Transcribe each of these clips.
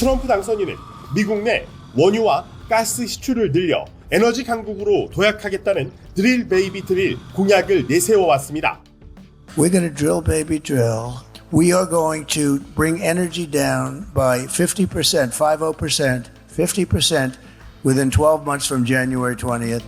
트럼프 당선인은 미국 내 원유와 가스 수출을 늘려 에너지 강국으로 도약하겠다는 드릴 베이비 드릴 공약을 내세워왔습니다. We're going to drill, baby, drill. We are going to bring energy down by 50%, 50% within 12 months from January 20th.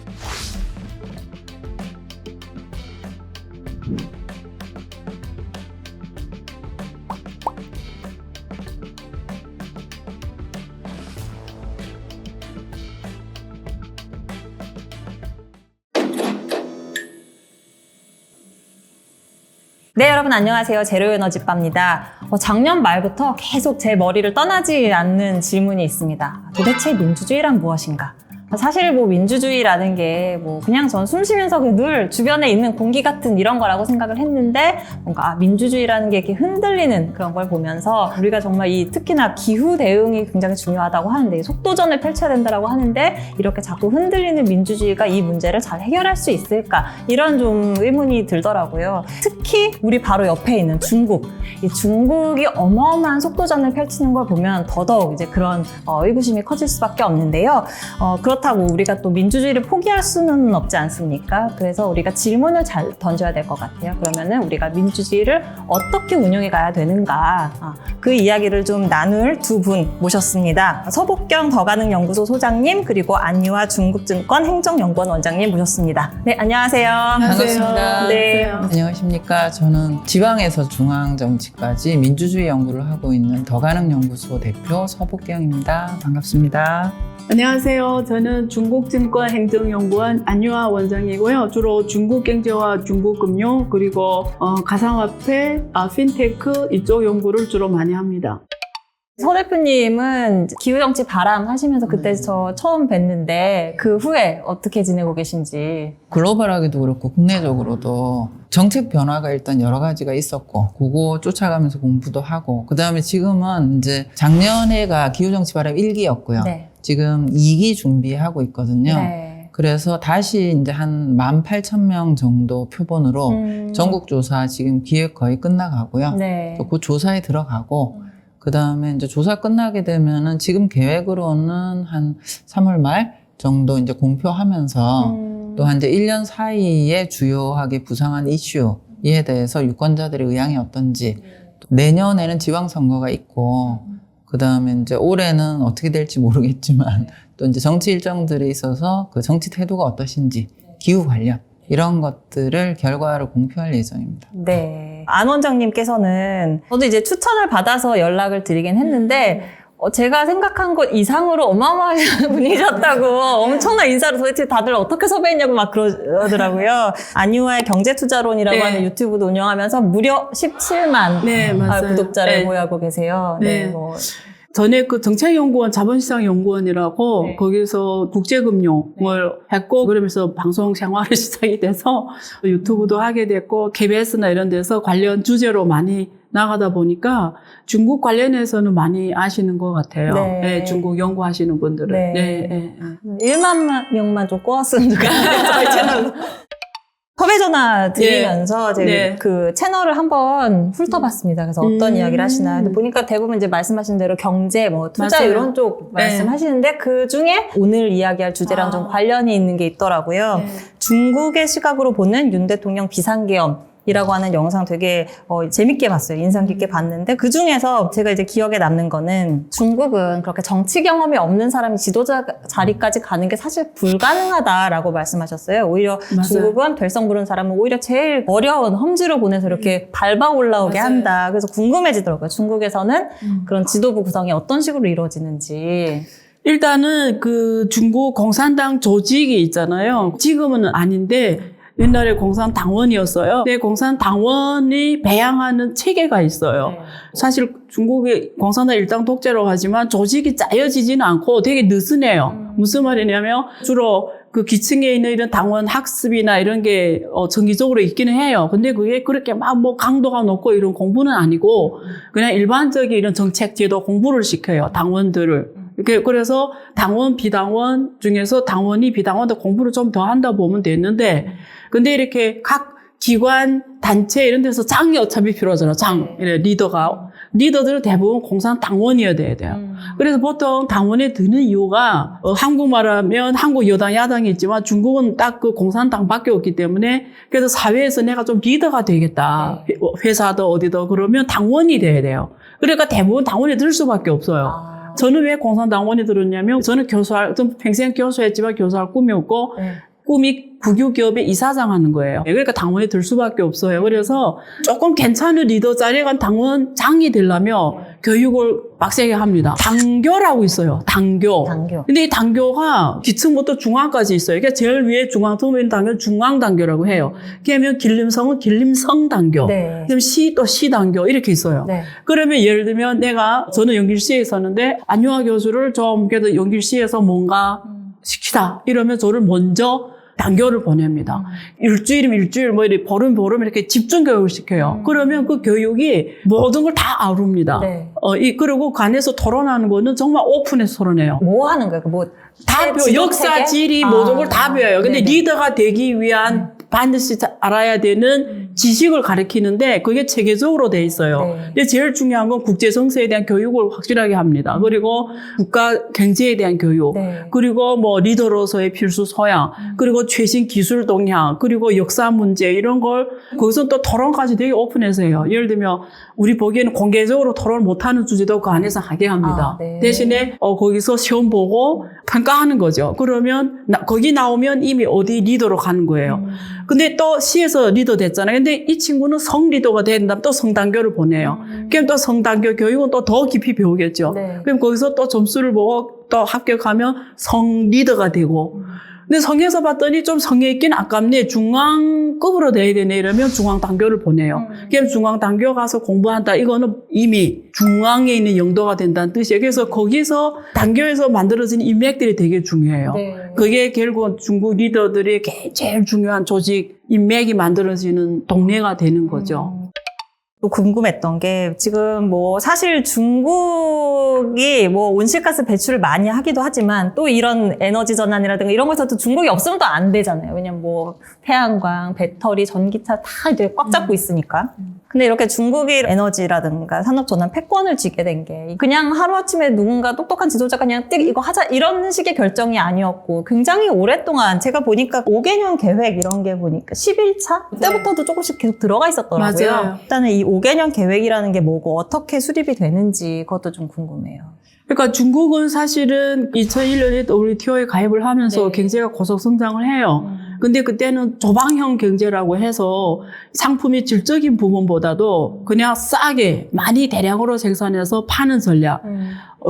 네, 여러분 안녕하세요. 제로에너지바입니다. 작년 말부터 계속 제 머리를 떠나지 않는 질문이 있습니다. 도대체 민주주의란 무엇인가? 사실 민주주의라는 게 그냥 전 숨 쉬면서 늘 주변에 있는 공기 같은 이런 거라고 생각을 했는데 뭔가 민주주의라는 게 이렇게 흔들리는 그런 걸 보면서 우리가 정말 특히나 기후 대응이 굉장히 중요하다고 하는데 속도전을 펼쳐야 된다고 하는데 이렇게 자꾸 흔들리는 민주주의가 이 문제를 잘 해결할 수 있을까? 이런 좀 의문이 들더라고요. 특히 우리 바로 옆에 있는 중국. 이 중국이 어마어마한 속도전을 펼치는 걸 보면 더더욱 이제 그런 의구심이 커질 수밖에 없는데요. 그렇다고 우리가 또 민주주의를 포기할 수는 없지 않습니까? 그래서 우리가 질문을 잘 던져야 될 것 같아요. 그러면은 우리가 민주주의를 어떻게 운용해 가야 되는가? 그 이야기를 좀 나눌 두 분 모셨습니다. 서복경 더가능연구소 소장님 그리고 안유아 중국증권 행정연구원 원장님 모셨습니다. 네, 안녕하세요. 반갑습니다. 네. 안녕하십니까. 저는 지방에서 중앙정치까지 민주주의 연구를 하고 있는 더가능연구소 대표 서복경입니다. 반갑습니다. 안녕하세요. 저는 중국증권 행정연구원 안유아 원장이고요. 주로 중국 경제와 중국 금융 그리고 가상화폐, 핀테크 이쪽 연구를 주로 많이 합니다. 서 대표님은 기후정치 바람 하시면서 그때 저 처음 뵀는데 그 후에 어떻게 지내고 계신지. 글로벌하게도 그렇고 국내적으로도 정책 변화가 일단 여러 가지가 있었고 그거 쫓아가면서 공부도 하고 그다음에 지금은 이제 작년에가 기후정치 바람 1기였고요. 네. 지금 2기 준비하고 있거든요. 네. 그래서 다시 이제 한 18,000명 정도 표본으로 전국조사 지금 기획 거의 끝나가고요. 네. 또 그 조사에 들어가고 그 다음에 이제 조사 끝나게 되면은 지금 계획으로는 한 3월 말 정도 이제 공표하면서 또 이제 1년 사이에 주요하게 부상한 이슈에 대해서 유권자들의 의향이 어떤지 또 내년에는 지방선거가 있고 그 다음에 이제 올해는 어떻게 될지 모르겠지만 또 이제 정치 일정들에 있어서 그 정치 태도가 어떠신지 기후 관련 이런 것들을 결과를 공표할 예정입니다. 네. 안 원장님께서는 저도 이제 추천을 받아서 연락을 드리긴 했는데 제가 생각한 것 이상으로 어마어마한 분이셨다고 엄청난 인사를 도대체 다들 어떻게 섭외했냐고 막 그러더라고요. 안유아의 경제투자론이라고 네. 하는 유튜브도 운영하면서 무려 17만 네, 맞아요. 구독자를 네. 보유하고 계세요. 네. 네. 전에 그 정책연구원 자본시장연구원이라고 네. 거기서 국제금융을 했고 그러면서 방송 생활이 시작이 돼서 유튜브도 하게 됐고 KBS나 이런 데서 관련 주제로 많이 나가다 보니까 중국 관련해서는 많이 아시는 것 같아요. 네. 네, 중국 연구하시는 분들은. 네. 네. 1만 명만 좀 꼬았으면 좋겠어요. 저희 채널. 섭외 전화 드리면서 제가 네. 그 채널을 한번 훑어봤습니다. 그래서 어떤 이야기를 하시나. 근데 보니까 대부분 이제 말씀하신 대로 경제, 투자 맞아요. 이런 쪽 네. 말씀하시는데 그 중에 오늘 이야기할 주제랑 좀 관련이 있는 게 있더라고요. 네. 중국의 시각으로 보는 윤 대통령 비상계엄. 이라고 하는 영상 되게 재밌게 봤어요. 인상 깊게 봤는데 그 중에서 제가 이제 기억에 남는 거는 중국은 그렇게 정치 경험이 없는 사람이 지도자 자리까지 가는 게 사실 불가능하다라고 말씀하셨어요. 오히려 맞아요. 중국은 될성 부른 사람은 오히려 제일 어려운 험지를 보내서 이렇게 밟아 올라오게 맞아요. 한다. 그래서 궁금해지더라고요. 중국에서는 그런 지도부 구성이 어떤 식으로 이루어지는지. 일단은 그 중국 공산당 조직이 있잖아요. 지금은 아닌데 옛날에 공산당원이었어요. 근데 공산당원이 배양하는 체계가 있어요. 네. 사실 중국의 공산당 일당 독재라고 하지만 조직이 짜여지지는 않고 되게 느슨해요. 무슨 말이냐면 주로 그 기층에 있는 이런 당원 학습이나 이런 게 정기적으로 있기는 해요. 근데 그게 그렇게 막 강도가 높고 이런 공부는 아니고 그냥 일반적인 이런 정책 제도 공부를 시켜요. 당원들을. 그래서 당원, 비당원 중에서 당원이 비당원도 공부를 좀 더 한다 보면 되는데, 근데 이렇게 각 기관, 단체 이런 데서 장이 어차피 필요하잖아. 장, 이래 리더가. 리더들은 대부분 공산당원이어야 돼요. 그래서 보통 당원에 드는 이유가 한국 말하면 한국 여당 야당이 있지만 중국은 딱 그 공산당밖에 없기 때문에 그래서 사회에서 내가 좀 리더가 되겠다. 회사도 어디도 그러면 당원이 돼야 돼요. 그러니까 대부분 당원에 들 수밖에 없어요. 저는 왜 공산당원에 들었냐면 저는 좀 평생 교수했지만 교수할 꿈이 없고 꿈이 국유기업의 이사장 하는 거예요. 그러니까 당원에 들 수밖에 없어요. 그래서 조금 괜찮은 리더 자리에 간 당원장이 되려면 교육을 빡세게 합니다. 당교라고 있어요. 당교. 근데 이 당교가 기층부터 중앙까지 있어요. 그러니까 제일 위에 중앙통일 당교 중앙당교라고 해요. 그러면 길림성은 길림성당교. 그럼 또 시당교 이렇게 있어요. 그러면 예를 들면 저는 연길시에 있었는데 안유아 교수를 좀 그래도 연길시에서 뭔가 시키다 이러면 저를 먼저 당교를 보냅니다. 일주일이면 일주일, 뭐 이렇게 보름 이렇게 집중 교육을 시켜요. 그러면 그 교육이 모든 걸 다 아룹니다. 그리고 관에서 토론하는 거는 정말 오픈해서 토론해요. 뭐 하는 거예요? 다 배워요. 역사, 지리, 모든 걸 다 배워요. 근데 리더가 되기 위한 반드시 알아야 되는 지식을 가르치는데 그게 체계적으로 돼 있어요. 근데 제일 중요한 건 국제 정세에 대한 교육을 확실하게 합니다. 그리고 국가 경제에 대한 교육, 그리고 뭐 리더로서의 필수 소양, 그리고 최신 기술 동향, 그리고 역사 문제 이런 걸 거기서 또 토론까지 되게 오픈해서 해요. 예를 들면 우리 보기에는 공개적으로 토론 못하는 주제도 그 안에서 하게 합니다. 대신에 거기서 시험 보고 평가하는 거죠. 그러면 거기 나오면 이미 어디 리더로 가는 거예요. 근데 또 시에서 리더 됐잖아요. 근데 이 친구는 성 리더가 된다면 또 성당교를 보내요. 그럼 또 성당교 교육은 또 더 깊이 배우겠죠. 그럼 거기서 또 점수를 보고 또 합격하면 성 리더가 되고. 근데 성에서 봤더니 좀 성에 있긴 아깝네. 중앙급으로 돼야 되네. 이러면 중앙당교를 보내요. 그럼 중앙당교 가서 공부한다. 이거는 이미 중앙에 있는 영도가 된다는 뜻이에요. 그래서 거기서 당교에서 만들어진 인맥들이 되게 중요해요. 그게 결국 중국 리더들이 제일 중요한 조직, 인맥이 만들어지는 동네가 되는 거죠. 또 궁금했던 게 지금 뭐 사실 중국이 뭐 온실가스 배출을 많이 하기도 하지만 또 이런 에너지 전환이라든가 이런 것에서도 중국이 없으면 또 안 되잖아요. 왜냐면 뭐 태양광, 배터리, 전기차 다 이제 꽉 잡고 있으니까. 근데 이렇게 중국이 에너지라든가 산업 전환 패권을 쥐게 된 게 그냥 하루아침에 누군가 똑똑한 지도자가 그냥 띡 이거 하자 이런 식의 결정이 아니었고 굉장히 오랫동안 제가 보니까 5개년 계획 이런 게 보니까 11차? 그때부터도 조금씩 계속 들어가 있었더라고요. 맞아요. 일단은 이 5개년 계획이라는 게 뭐고 어떻게 수립이 되는지 그것도 좀 궁금해요. 그러니까 중국은 사실은 2001년에 WTO에 가입을 하면서 경제가 고속 성장을 해요. 근데 그때는 조방형 경제라고 해서 상품의 질적인 부분보다도 그냥 싸게 많이 대량으로 생산해서 파는 전략.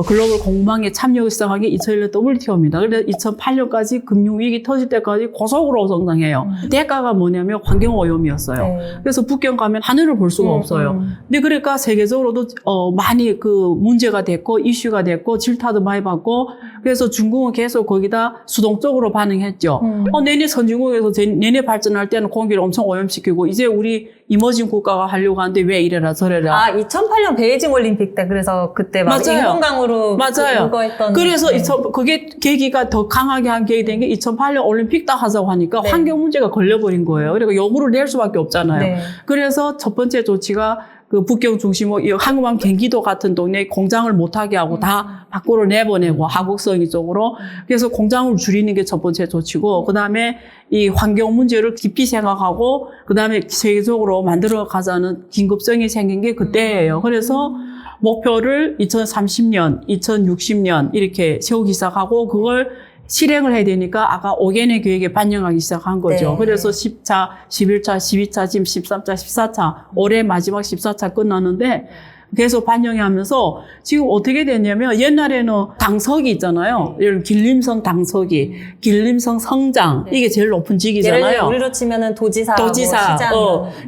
글로벌 공방에 참여하기 시작한 게 2001년 WTO입니다. 그래서 2008년까지 금융위기 터질 때까지 고속으로 성장해요. 대가가 뭐냐면 환경오염이었어요. 그래서 북경 가면 하늘을 볼 수가 없어요. 근데 그러니까 세계적으로도 많이 그 문제가 됐고 이슈가 됐고 질타도 많이 받고 그래서 중국은 계속 거기다 수동적으로 반응했죠. 내내 선진국에서 내내 발전할 때는 공기를 엄청 오염시키고 이제 우리 이머징 국가가 하려고 하는데 왜 이래라 저래라. 2008년 베이징 올림픽 때 그래서 그때 막 인공강으로 그거 했던. 그래서 그게 계기가 더 강하게 한 계기 된 게 2008년 올림픽 딱 하자고 하니까 환경 문제가 걸려버린 거예요. 그러니까 요구를 낼 수밖에 없잖아요. 그래서 첫 번째 조치가 그 북경 중심으로 항만 경기도 같은 동네에 공장을 못하게 하고 다 밖으로 내보내고 하국성 이쪽으로 그래서 공장을 줄이는 게 첫 번째 조치고 그다음에 이 환경 문제를 깊이 생각하고 그다음에 세계적으로 만들어 가자는 긴급성이 생긴 게 그때예요. 그래서 목표를 2030년, 2060년 이렇게 세우기 시작하고 그걸 실행을 해야 되니까 아까 5개년 계획에 반영하기 시작한 거죠. 그래서 10차, 11차, 12차, 지금 13차, 14차, 올해 마지막 14차 끝났는데 계속 반영하면서 지금 어떻게 됐냐면 옛날에는 당석이 있잖아요. 예를 들면 길림성 당석이, 길림성 성장 이게 제일 높은 직이잖아요. 예를 들어 우리로 치면은 도지사. 뭐 시장.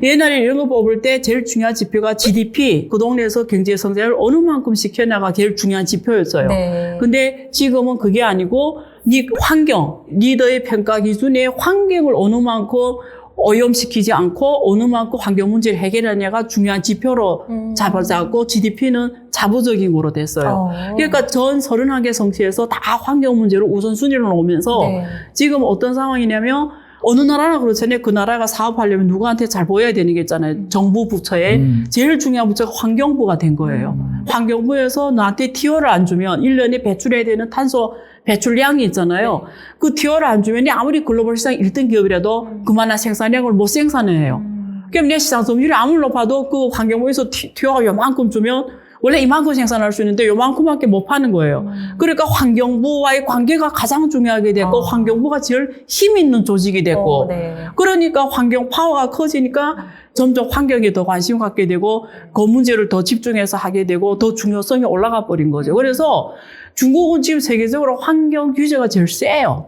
옛날에 이런 거 뽑을 때 제일 중요한 지표가 GDP, 그 동네에서 경제 성장을 어느 만큼 시켜나가 제일 중요한 지표였어요. 근데 지금은 그게 아니고 환경, 리더의 평가 기준에 환경을 어느 만큼 오염시키지 않고 어느 만큼 환경 문제를 해결하냐가 중요한 지표로 잡아잡고 GDP는 자부적인 거로 됐어요. 그러니까 전 31개 성시에서 다 환경 문제를 우선순위로 놓으면서 지금 어떤 상황이냐면 어느 나라나 그렇잖아요. 그 나라가 사업하려면 누구한테 잘 보여야 되는 게 있잖아요. 정부 부처에 제일 중요한 부처가 환경부가 된 거예요. 환경부에서 나한테 티어를 안 주면 1년에 배출해야 되는 탄소 배출량이 있잖아요. 그 티어를 안 주면 아무리 글로벌 시장 1등 기업이라도 그만한 생산량을 못 생산해요. 그럼 내 시장 점유율이 아무리 높아도 그 환경부에서 티어가 요만큼 주면 원래 이만큼 생산할 수 있는데 요만큼밖에 못 파는 거예요. 그러니까 환경부와의 관계가 가장 중요하게 됐고 환경부가 제일 힘 있는 조직이 됐고 네. 그러니까 환경 파워가 커지니까 점점 환경에 더 관심 갖게 되고 그 문제를 더 집중해서 하게 되고 더 중요성이 올라가 버린 거죠. 그래서 중국은 지금 세계적으로 환경 규제가 제일 세요.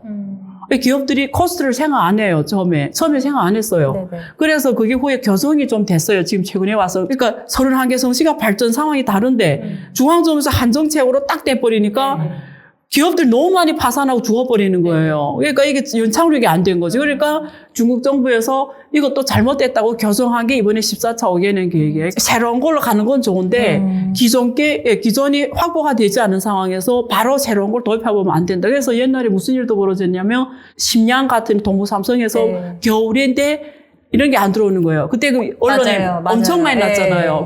기업들이 코스트를 생각 안 해요, 처음에 생각 안 했어요. 네네. 그래서 그게 후에 개선이 좀 됐어요, 지금 최근에 와서. 그러니까 31개 성시가 발전 상황이 다른데 중앙정부에서 한정책으로 딱 돼버리니까 기업들 너무 많이 파산하고 죽어버리는 거예요. 그러니까 이게 연착륙이 안 된 거지. 그러니까 중국 정부에서 이것도 잘못됐다고 교정한 게 이번에 14차 5개년 계획이에요. 새로운 걸로 가는 건 좋은데 기존이 확보가 되지 않은 상황에서 바로 새로운 걸 도입해보면 안 된다. 그래서 옛날에 무슨 일도 벌어졌냐면 심양 같은 동부 삼성에서 겨울인데 이런 게 안 들어오는 거예요. 그때 그 언론에 맞아요. 엄청 많이 났잖아요.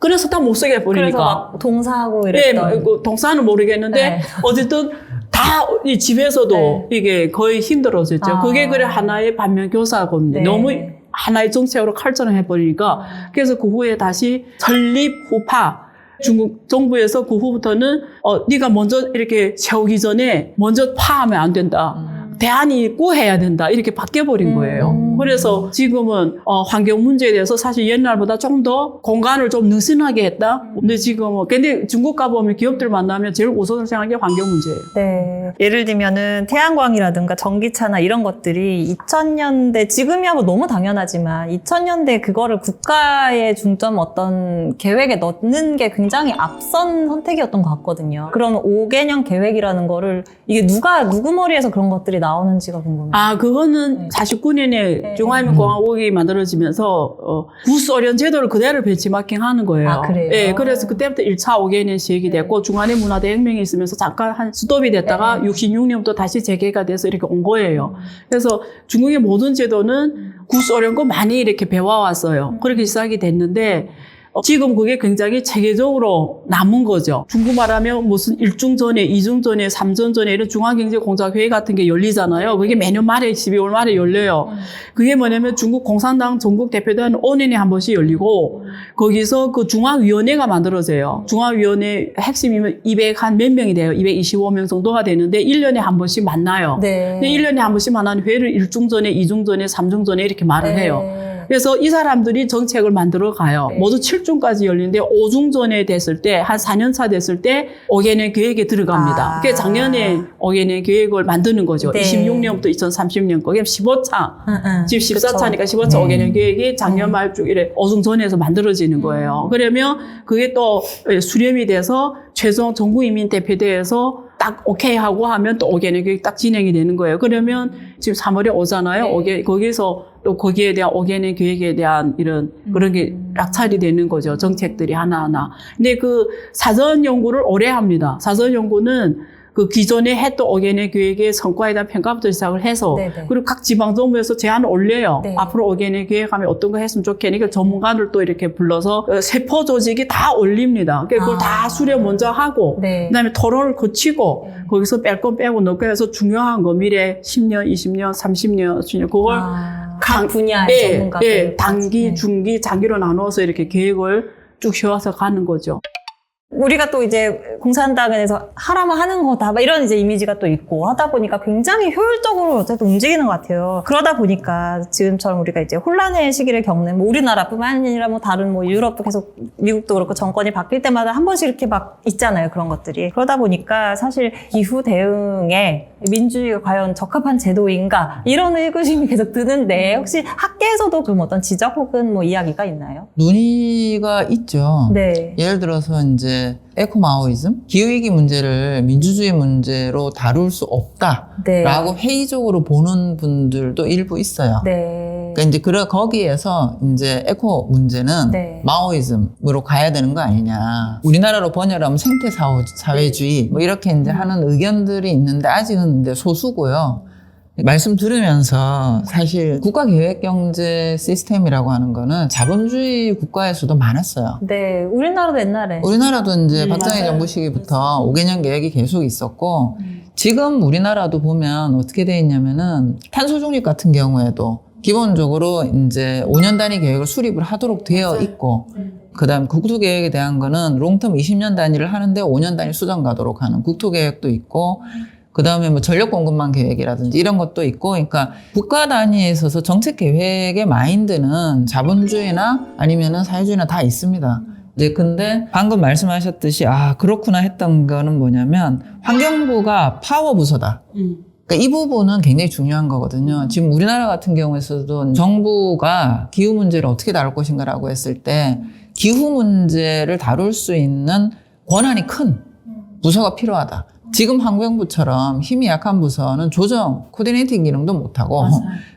그래서 석탄 못 쓰게 그래서 버리니까. 막 동사하고 네, 이랬던. 뭐, 동사는 모르겠는데 네. 어쨌든 다 이 집에서도 네. 이게 거의 힘들어졌죠. 아. 그게 그래 하나의 반면 교사거든요. 네. 너무 하나의 정책으로 칼전을 해버리니까 그래서 그 후에 다시 설립 후파 중국 정부에서 그 후부터는 네가 먼저 이렇게 세우기 전에 먼저 파하면 안 된다. 대안이 있고 해야 된다. 이렇게 바뀌어버린 거예요. 그래서 지금은 환경 문제에 대해서 사실 옛날보다 조금 더 공간을 좀 느슨하게 했다. 근데 지금은 근데 중국 가보면 기업들 만나면 제일 우선을 생각하는 게 환경 문제예요. 네. 예를 들면은 태양광이라든가 전기차나 이런 것들이 2000년대, 지금이야 뭐 너무 당연하지만 2000년대 그거를 국가의 중점 어떤 계획에 넣는 게 굉장히 앞선 선택이었던 것 같거든요. 그럼 5개년 계획이라는 거를 이게 누구 머리에서 그런 것들이 나오는지가 궁금해요. 아, 그거는 49년에 중화인민공화국이 만들어지면서 구소련 제도를 그대로 벤치마킹 하는 거예요. 아, 그래요? 예, 그래서 그때부터 1차 5개년 시행이 됐고 중한의 문화대혁명이 있으면서 잠깐 한 스톱이 됐다가 66년부터 다시 재개가 돼서 이렇게 온 거예요. 그래서 중국의 모든 제도는 구소련 거 많이 이렇게 배워왔어요. 그렇게 시작이 됐는데 지금 그게 굉장히 체계적으로 남은 거죠. 중국 말하면 무슨 1중전에, 2중전에, 3전전에 이런 중앙경제공작회의 같은 게 열리잖아요. 그게 매년 말에 12월 말에 열려요. 그게 뭐냐면 중국 공산당 전국 대표단 5년에 한 번씩 열리고 거기서 그 중앙위원회가 만들어져요. 중앙위원회 핵심이면 200 한 몇 명이 돼요. 225명 정도가 되는데 1년에 한 번씩 만나요. 네. 1년에 한 번씩 만나는 회의를 1중전에, 2중전에, 3중전에 이렇게 말을 해요. 네. 그래서 이 사람들이 정책을 만들어 가요. 모두 7중까지 열리는데 5중전에 됐을 때, 한 4년차 됐을 때 5개년 계획에 들어갑니다. 그게 작년에 5개년 계획을 만드는 거죠. 네. 26년부터 2030년 거. 그게 15차. 지금 14차니까 15차 5개년 계획이 작년 말쯤 이래 5중전에서 만들어지는 거예요. 그러면 그게 또 수렴이 돼서 최종 전국인민대표대회에서 딱 오케이 하고 하면 또 5개년 계획 딱 진행이 되는 거예요. 그러면 지금 3월에 오잖아요. 거기서 또 거기에 대한 5개년 계획에 대한 이런 그런 게 낙찰이 되는 거죠. 정책들이 하나하나. 근데 그 사전 연구를 오래 합니다. 사전 연구는 그 기존에 했던 5개년 계획의 성과에 대한 평가부터 시작을 해서 네네. 그리고 각 지방정부에서 제안을 올려요. 네. 앞으로 5개년 계획하면 어떤 거 했으면 좋겠니? 전문가들 또 이렇게 불러서 세포 조직이 다 올립니다. 그걸 다 수렴 먼저 하고 네. 그다음에 토론을 거치고 거기서 뺄 건 빼고 넣을 거 해서 중요한 거 미래 10년, 20년, 30년, 10년 그걸 각 분야의 전문가들. 예, 단기, 네. 중기, 장기로 나누어서 이렇게 계획을 쭉 세워서 가는 거죠. 우리가 또 이제 공산당에서 하라면 하는 거다 막 이런 이제 이미지가 또 있고 하다 보니까 굉장히 효율적으로 어쨌든 움직이는 것 같아요. 그러다 보니까 지금처럼 우리가 이제 혼란의 시기를 겪는 뭐 우리나라뿐만 아니라 뭐 다른 뭐 유럽도 계속 미국도 그렇고 정권이 바뀔 때마다 한 번씩 이렇게 막 있잖아요. 그런 것들이. 그러다 보니까 사실 기후 대응에 민주주의가 과연 적합한 제도인가 이런 의구심이 계속 드는데 혹시 학계에서도 좀 어떤 지적 혹은 뭐 이야기가 있나요? 논의가 있죠. 네. 예를 들어서 이제 에코마오이즘, 기후위기 문제를 민주주의 문제로 다룰 수 없다라고 네. 회의적으로 보는 분들도 일부 있어요. 네. 그러니까 이제 거기에서 이제 에코 문제는 네. 마오이즘으로 가야 되는 거 아니냐. 우리나라로 번역하면 생태 사회주의 뭐 이렇게 이제 하는 의견들이 있는데 아직은 이제 소수고요. 말씀 들으면서 사실 국가계획경제 시스템이라고 하는 거는 자본주의 국가에서도 많았어요. 네, 우리나라도 옛날에. 우리나라도 이제 박정희 맞아요. 정부 시기부터 5개년 계획이 계속 있었고, 지금 우리나라도 보면 어떻게 돼 있냐면은 탄소 중립 같은 경우에도 기본적으로 이제 5년 단위 계획을 수립을 하도록 되어 있고, 그다음 국토계획에 대한 거는 롱텀 20년 단위를 하는데 5년 단위 수정 가도록 하는 국토계획도 있고, 그다음에 뭐 전력 공급망 계획이라든지 이런 것도 있고, 그러니까 국가 단위에 있어서 정책 계획의 마인드는 자본주의나 아니면은 사회주의나 다 있습니다. 이제 근데 방금 말씀하셨듯이 그렇구나 했던 거는 뭐냐면 환경부가 파워 부서다. 그러니까 이 부분은 굉장히 중요한 거거든요. 지금 우리나라 같은 경우에서도 정부가 기후 문제를 어떻게 다룰 것인가라고 했을 때 기후 문제를 다룰 수 있는 권한이 큰 부서가 필요하다. 지금 환경부처럼 힘이 약한 부서는 조정, 코디네이팅 기능도 못하고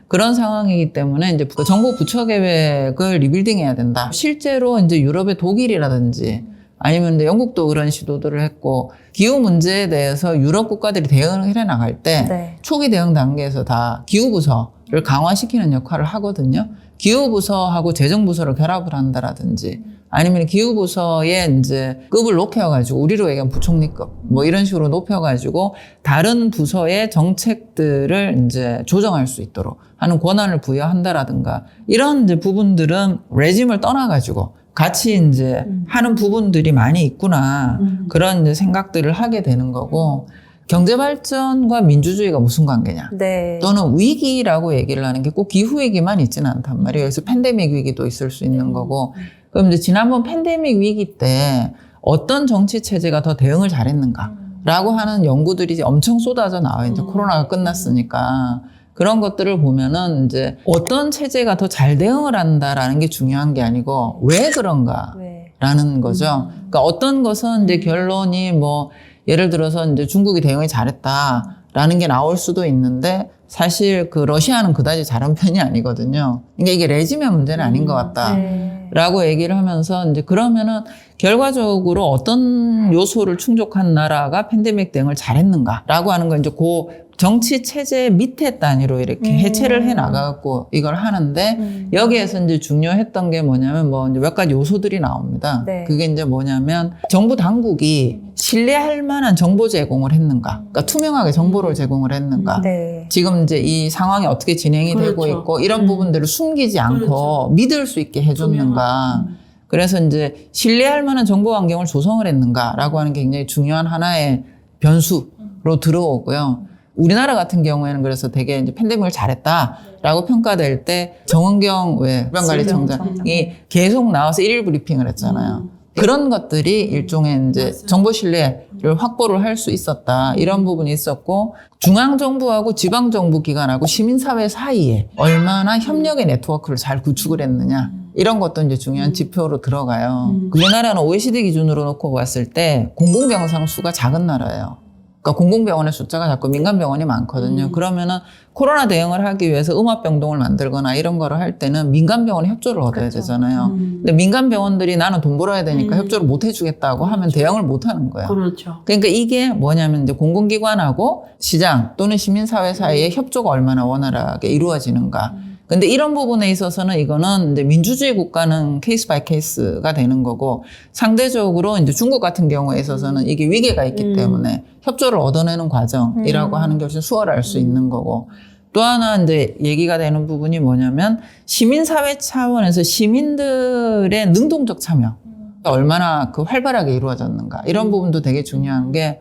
그런 상황이기 때문에 이제 정부 부처 계획을 리빌딩해야 된다. 실제로 이제 유럽의 독일이라든지 아니면 이제 영국도 그런 시도들을 했고, 기후 문제에 대해서 유럽 국가들이 대응을 해 나갈 때 네. 초기 대응 단계에서 다 기후 부서를 강화시키는 역할을 하거든요. 기후 부서하고 재정 부서를 결합을 한다라든지 아니면 기후 부서에 이제 급을 높여가지고 우리로 얘기하면 부총리급 뭐 이런 식으로 높여가지고 다른 부서의 정책들을 이제 조정할 수 있도록 하는 권한을 부여한다라든가 이런 이제 부분들은 레짐을 떠나가지고 같이 이제 하는 부분들이 많이 있구나. 그런 이제 생각들을 하게 되는 거고, 경제 발전과 민주주의가 무슨 관계냐? 네. 또는 위기라고 얘기를 하는 게 꼭 기후 위기만 있지는 않단 말이에요. 그래서 팬데믹 위기도 있을 수 있는 거고. 그럼 이제 지난번 팬데믹 위기 때 어떤 정치 체제가 더 대응을 잘했는가라고 하는 연구들이 이제 엄청 쏟아져 나와요. 이제 코로나가 끝났으니까. 그런 것들을 보면은 이제 어떤 체제가 더 잘 대응을 한다라는 게 중요한 게 아니고 왜 그런가라는 거죠. 그러니까 어떤 것은 이제 결론이 뭐 예를 들어서 이제 중국이 대응이 잘했다라는 게 나올 수도 있는데 사실 그 러시아는 그다지 잘한 편이 아니거든요. 그러니까 이게 레짐의 문제는 아닌 것 같다라고 얘기를 하면서 이제 그러면은 결과적으로 어떤 요소를 충족한 나라가 팬데믹 대응을 잘했는가라고 하는 건 이제 그 정치 체제 밑에 단위로 이렇게 해체를 해 나가고 이걸 하는데 여기에서 이제 중요했던 게 뭐냐면 뭐 이제 몇 가지 요소들이 나옵니다. 네. 그게 이제 뭐냐면 정부 당국이 신뢰할 만한 정보 제공을 했는가, 그러니까 투명하게 정보를 제공을 했는가. 네. 지금 이제 이 상황이 어떻게 진행이 되고 그렇죠. 있고 이런 부분들을 숨기지 않고 그렇죠. 믿을 수 있게 해줬는가. 그래서 이제 신뢰할 만한 정보 환경을 조성을 했는가라고 하는 게 굉장히 중요한 하나의 변수로 들어오고요. 우리나라 같은 경우에는 그래서 되게 이제 팬데믹을 잘했다라고 평가될 때 정은경 질병관리청장이 계속 나와서 일일 브리핑을 했잖아요. 그런 것들이 일종의 이제 정보 신뢰를 확보를 할 수 있었다. 이런 부분이 있었고, 중앙정부하고 지방정부 기관하고 시민사회 사이에 얼마나 협력의 네트워크를 잘 구축을 했느냐. 이런 것도 이제 중요한 지표로 들어가요. 우리나라는 OECD 기준으로 놓고 봤을 때 공공병상 수가 작은 나라예요. 그러니까 공공병원의 숫자가 작고 민간병원이 많거든요. 그러면은 코로나 대응을 하기 위해서 음압병동을 만들거나 이런 거를 할 때는 민간병원이 협조를 얻어야 되잖아요. 근데 민간병원들이 나는 돈 벌어야 되니까 협조를 못 해주겠다고 하면 대응을 못 하는 거예요. 그렇죠. 그러니까 이게 뭐냐면 이제 공공기관하고 시장 또는 시민사회 사이의 협조가 얼마나 원활하게 이루어지는가. 근데 이런 부분에 있어서는 이거는 이제 민주주의 국가는 케이스 바이 케이스가 되는 거고, 상대적으로 이제 중국 같은 경우에 있어서는 이게 위계가 있기 때문에 협조를 얻어내는 과정이라고 하는 게 훨씬 수월할 수 있는 거고, 또 하나 이제 얘기가 되는 부분이 뭐냐면 시민사회 차원에서 시민들의 능동적 참여 얼마나 그 활발하게 이루어졌는가, 이런 부분도 되게 중요한 게,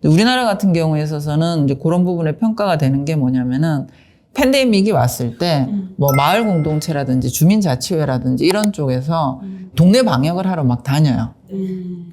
우리나라 같은 경우에 있어서는 이제 그런 부분에 평가가 되는 게 뭐냐면은 팬데믹이 왔을 때 뭐 마을 공동체라든지 주민자치회라든지 이런 쪽에서 동네 방역을 하러 막 다녀요.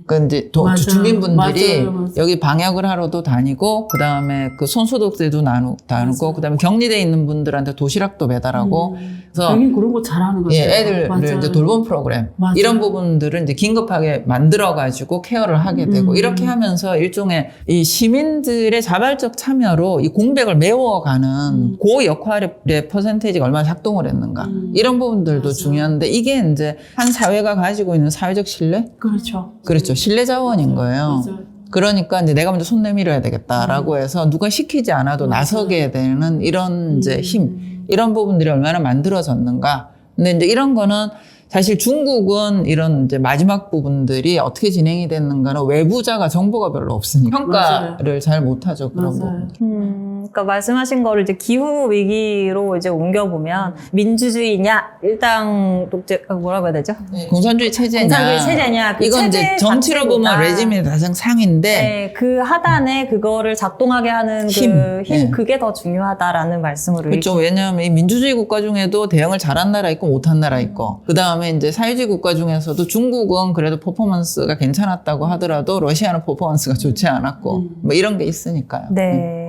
그 이제 맞아요. 주민분들이 맞아요. 여기 방역을 하러도 다니고, 그 다음에 그 손소독제도 나누고, 그 다음에 격리돼 있는 분들한테 도시락도 배달하고, 그래서 여긴 그런 거 잘하는 것 예, 같아요. 애들을 맞아요. 이제 돌봄 프로그램 맞아요. 이런 부분들을 이제 긴급하게 만들어가지고 케어를 하게 되고, 이렇게 하면서 일종의 이 시민들의 자발적 참여로 이 공백을 메워가는 그 역할의 퍼센테이지가 얼마나 작동을 했는가, 이런 부분들도 맞아요. 중요한데, 이게 이제 한 사회가 가지고 있는 사회적 신뢰? 그렇죠. 그렇죠. 신뢰 자원인 거예요. 맞아요. 그러니까 이제 내가 먼저 손 내밀어야 되겠다라고 해서 누가 시키지 않아도 나서게 되는 이런 이제 힘, 이런 부분들이 얼마나 만들어졌는가. 근데 이제 이런 거는 사실 중국은 이런 이제 마지막 부분들이 어떻게 진행이 됐는가는 외부자가 정보가 별로 없으니까 평가를 잘 못하죠, 그런 맞아요. 부분. 그러니까 말씀하신 거를 이제 기후 위기로 이제 옮겨보면 민주주의냐 일당 독재 뭐라고 해야 되죠? 공산주의 체제냐. 공산주의 체제냐. 그 이건 이제 체제 정치로 보면 자체보다 레짐의 가장 상인데 네, 그 하단에 그거를 작동하게 하는 그 힘, 네. 그게 더 중요하다라는 말씀으로 그렇죠. 왜냐하면 이 민주주의 국가 중에도 대응을 잘한 나라 있고 못한 나라 있고 그 다음에 이제 사회주의 국가 중에서도 중국은 그래도 퍼포먼스가 괜찮았다고 하더라도 러시아는 퍼포먼스가 좋지 않았고 뭐 이런 게 있으니까요. 네.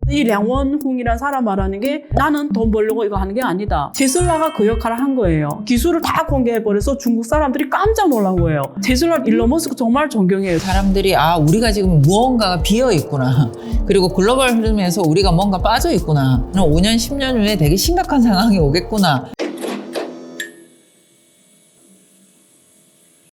이 량원홍이라는 사람 말하는 게 나는 돈 벌려고 이거 하는 게 아니다. 테슬라가 그 역할을 한 거예요. 기술을 다 공개해버려서 중국 사람들이 깜짝 놀란 거예요. 테슬라 일론 머스크 정말 존경해요. 사람들이 우리가 지금 무언가가 비어 있구나. 그리고 글로벌 흐름에서 우리가 뭔가 빠져 있구나. 5년, 10년 후에 되게 심각한 상황이 오겠구나.